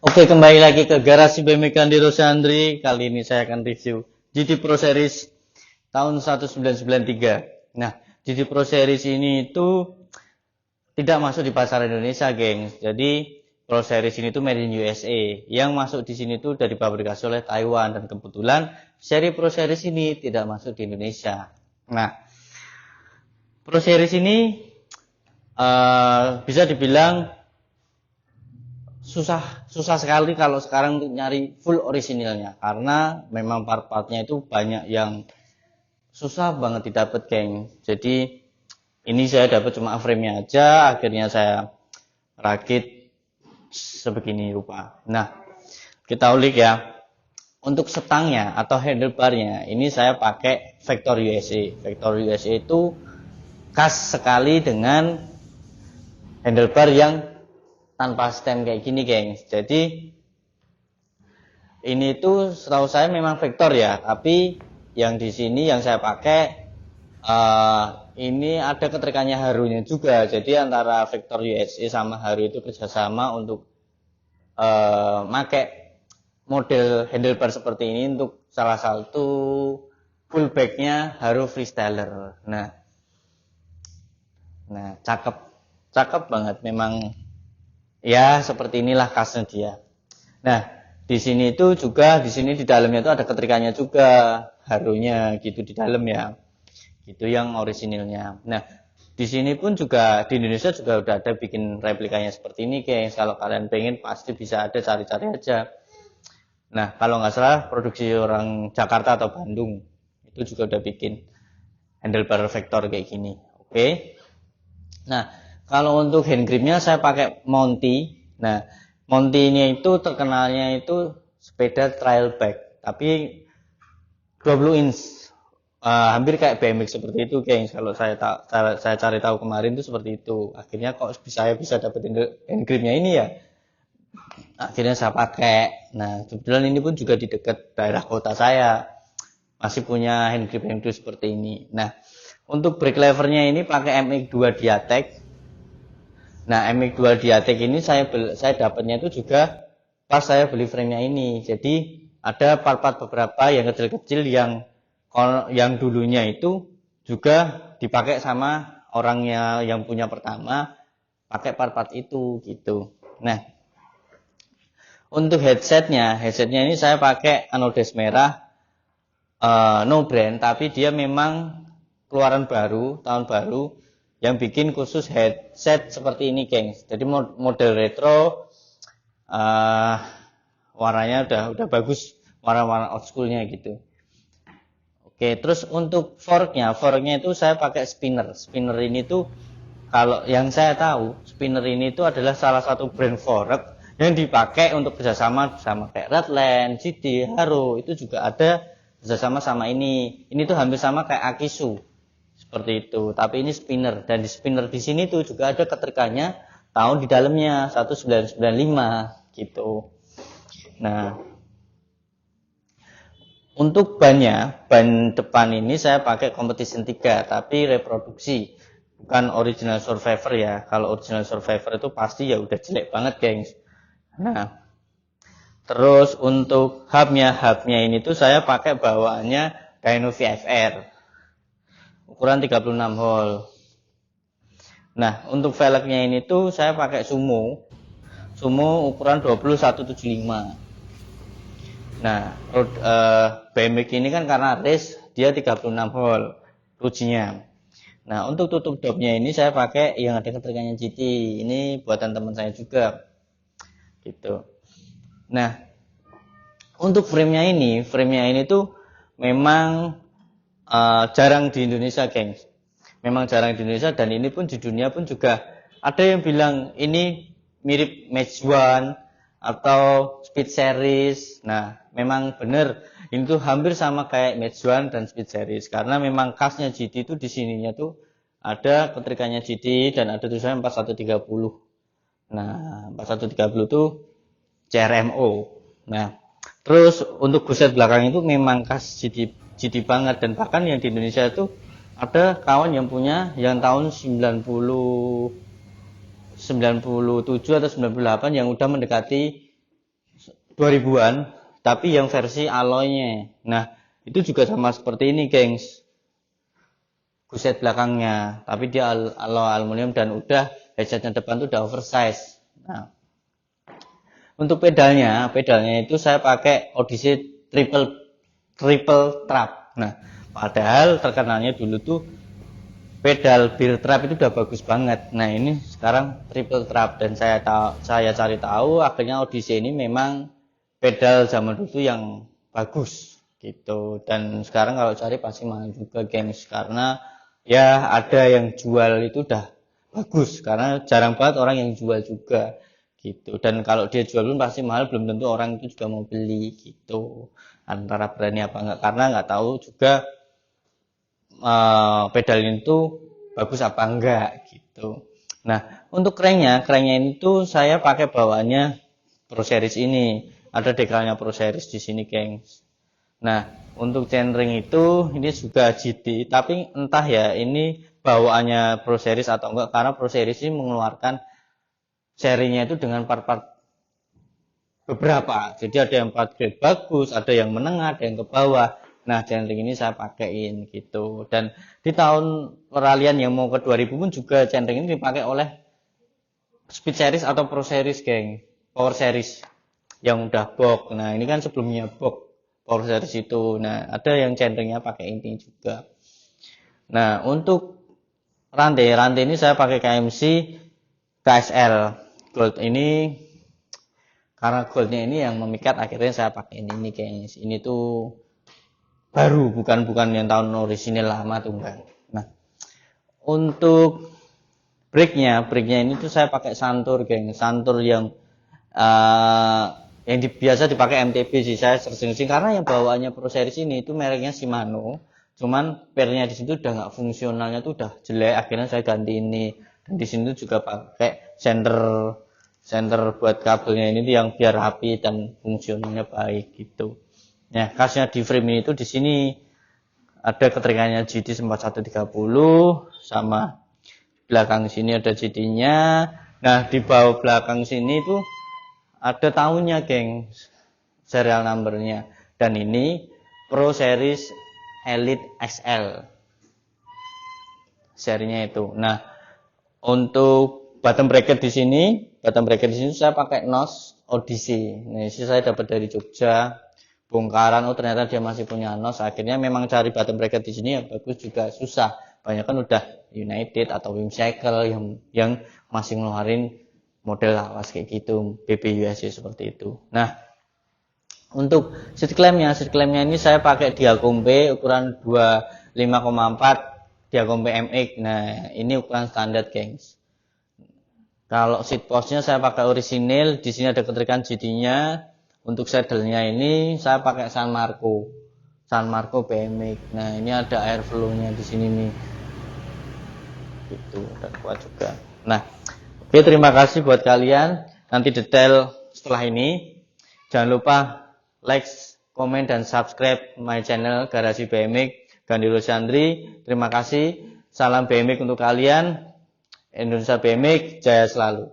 Oke, kembali lagi ke garasi BMK di Rosandri. Kali ini saya akan review GT Pro Series tahun 1993. Nah, GT Pro Series ini itu tidak masuk di pasar Indonesia, gengs. Jadi Pro Series ini tuh made in USA. Yang masuk di sini tuh dari dipabrikasi oleh Taiwan, dan kebetulan seri Pro Series ini tidak masuk di Indonesia. Nah, Pro Series ini bisa dibilang susah sekali kalau sekarang untuk nyari full orisinilnya, karena memang part-partnya itu banyak yang susah banget didapat, geng. Jadi ini saya dapat cuma frame-nya aja, akhirnya saya rakit sebegini rupa. Nah, kita ulik ya. Untuk setangnya atau handlebarnya ini saya pakai Vector USA. Vector USA itu khas sekali dengan handlebar yang tanpa stem kayak gini, gengs. Jadi ini tuh setahu saya memang Vector ya, tapi yang di sini yang saya pakai ini ada keterikannya Harunya juga. Jadi antara Vector USA sama Haru itu kerjasama untuk pakai model handlebar seperti ini untuk salah satu fullbacknya Haru Freestyler. Nah, cakep banget memang. Ya, seperti inilah khasnya dia. Nah, di sini itu juga, di sini di dalamnya itu ada keterikannya juga, Harunya gitu di dalam ya. Gitu yang orisinilnya. Nah, di sini pun juga di Indonesia juga udah ada bikin replikanya seperti ini, guys. Kalau kalian pengen pasti bisa ada, cari-cari aja. Nah, kalau nggak salah produksi orang Jakarta atau Bandung itu juga udah bikin handlebar Vector kayak gini. Oke. Nah, kalau untuk hand gripnya saya pakai Monty. Nah, Monty ini itu terkenalnya itu sepeda trail bike, tapi 20 inch. Hampir kayak BMX seperti itu, gengs. Kalau saya cari tahu kemarin itu seperti itu. Akhirnya kok saya bisa dapetin hand gripnya ini ya. Akhirnya saya pakai. Nah, kebetulan ini pun juga di dekat daerah kota saya. Masih punya hand grip seperti ini. Nah, untuk brake levernya ini pakai MX2 Diatec. Nah, MX2 Diatec ini saya dapatnya itu juga pas saya beli frame-nya ini. Jadi ada part-part beberapa yang kecil-kecil yang dulunya itu juga dipakai sama orangnya yang punya pertama, pakai part-part itu gitu. Nah, untuk headsetnya ini saya pakai Anodes merah, no brand, tapi dia memang keluaran baru, tahun baru, yang bikin khusus headset seperti ini, gengs. Jadi model retro, warnanya udah bagus, warna-warna old schoolnya gitu. Oke, terus untuk forknya itu saya pakai spinner. Spinner ini tuh kalau yang saya tahu, spinner ini tuh adalah salah satu brand fork yang dipakai untuk kerjasama sama kayak Redland, GT, Haru, itu juga ada kerjasama sama ini. Ini tuh hampir sama kayak Akisu. Seperti itu, tapi ini spinner, dan di spinner di sini tuh juga ada keterikannya tahun di dalamnya 1995 gitu. Nah, untuk ban depan ini saya pakai Competition 3 tapi reproduksi, bukan original Survivor ya. Kalau original Survivor itu pasti ya udah jelek banget, gengs. Nah, terus untuk hubnya ini tuh saya pakai bawaannya Dyno VFR ukuran 36 hole. Nah, untuk velgnya ini tuh saya pakai Sumo ukuran 2175. Nah, BMX ini kan karena race dia 36 hole rujinya. Nah, untuk tutup dopnya ini saya pakai yang ada keterikannya GT. Ini buatan teman saya juga. Gitu. Nah, untuk frame-nya ini tuh memang jarang di Indonesia, gengs. Memang jarang di Indonesia, dan ini pun di dunia pun juga ada yang bilang ini mirip Match One atau Speed Series. Nah, memang benar ini tuh hampir sama kayak Match One dan Speed Series, karena memang khasnya GT itu di sininya tuh ada keterikannya GT dan ada tulisannya 4130. Nah, 4130 tuh CRMO. Nah, terus untuk guset belakang itu memang khas GT banget, dan bahkan yang di Indonesia itu ada kawan yang punya yang tahun 97 atau 98 yang udah mendekati 2000-an, tapi yang versi alloynya. Nah, itu juga sama seperti ini, gengs. Guset belakangnya, tapi dia alloy aluminium dan udah headsetnya depan tuh udah oversize. Nah, untuk pedalnya itu saya pakai Odyssey triple trap. Nah, padahal terkenalnya dulu tuh pedal bear trap itu udah bagus banget. Nah, ini sekarang triple trap dan saya cari tahu akhirnya Odyssey ini memang pedal zaman dulu yang bagus gitu. Dan sekarang kalau cari pasti mahal juga, gengs, karena ya ada yang jual itu udah bagus karena jarang banget orang yang jual juga gitu. Dan kalau dia jual pun pasti mahal, belum tentu orang itu juga mau beli gitu. Antara berani apa enggak, karena nggak tahu juga pedal itu bagus apa enggak gitu. Nah, untuk cranknya ini tuh saya pakai bawaannya Pro Series ini. Ada dekalnya Pro Series di sini, gengs. Nah, untuk chainring itu ini juga GT, tapi entah ya ini bawaannya Pro Series atau enggak, karena Pro Series ini mengeluarkan serinya itu dengan part-part beberapa. Jadi ada yang part grade bagus, ada yang menengah, ada yang ke bawah. Nah, chainring ini saya pakein gitu. Dan di tahun peralihan yang mau ke 2000 pun juga chainring ini dipakai oleh Speed Series atau Pro Series, geng. Power Series yang udah box. Nah, ini kan sebelumnya box Power Series itu. Nah, ada yang chainringnya pakai ini juga. Nah, untuk rantai ini saya pakai KMC KSL Gold ini, karena goldnya ini yang memikat, akhirnya saya pakai ini, guys. Ini tuh baru, bukan yang tahun orisinil lama tuh, enggak. Nah, untuk brake-nya ini tuh saya pakai Santur, geng. Santur yang biasa dipakai MTB sih, saya searching karena yang bawaannya Pro Series ini itu mereknya Shimano, cuman pernya di situ udah nggak fungsionalnya tuh udah jelek, akhirnya saya ganti ini. Dan di sini tuh juga pakai center buat kabelnya ini yang biar rapi dan fungsionalnya baik gitu. Nah, khasnya di frame ini tuh di sini ada keterangannya GT 4130 sama belakang sini ada GT-nya. Nah, di bawah belakang sini tuh ada tahunnya, geng, serial numbernya, dan ini Pro Series Elite XL serinya itu. Nah, untuk bottom bracket di sini saya pakai NOS Odyssey. Nah, ini saya dapat dari Jogja, bongkaran. Oh, ternyata dia masih punya NOS. Akhirnya memang cari bottom bracket di sini yang bagus juga susah. Banyak kan udah United atau Whimsical yang masih ngeluarin model lawas kayak gitu, BBUSC seperti itu. Nah, untuk seat clampnya ini saya pakai Diacombe ukuran 25,4 Diacombe MX. Nah, ini ukuran standar, gengs. Kalau seat postnya saya pakai orisinil, di sini ada keterikan GT-nya. Untuk saddle-nya ini saya pakai San Marco BMX. Nah, ini ada airflow-nya di sini nih. Gitu, dan kuat juga. Nah, oke, terima kasih buat kalian. Nanti detail setelah ini. Jangan lupa like, komen, dan subscribe my channel Garasi BMX Gandhi Rosandri. Terima kasih. Salam BMX untuk kalian. Indonesia BMX jaya selalu.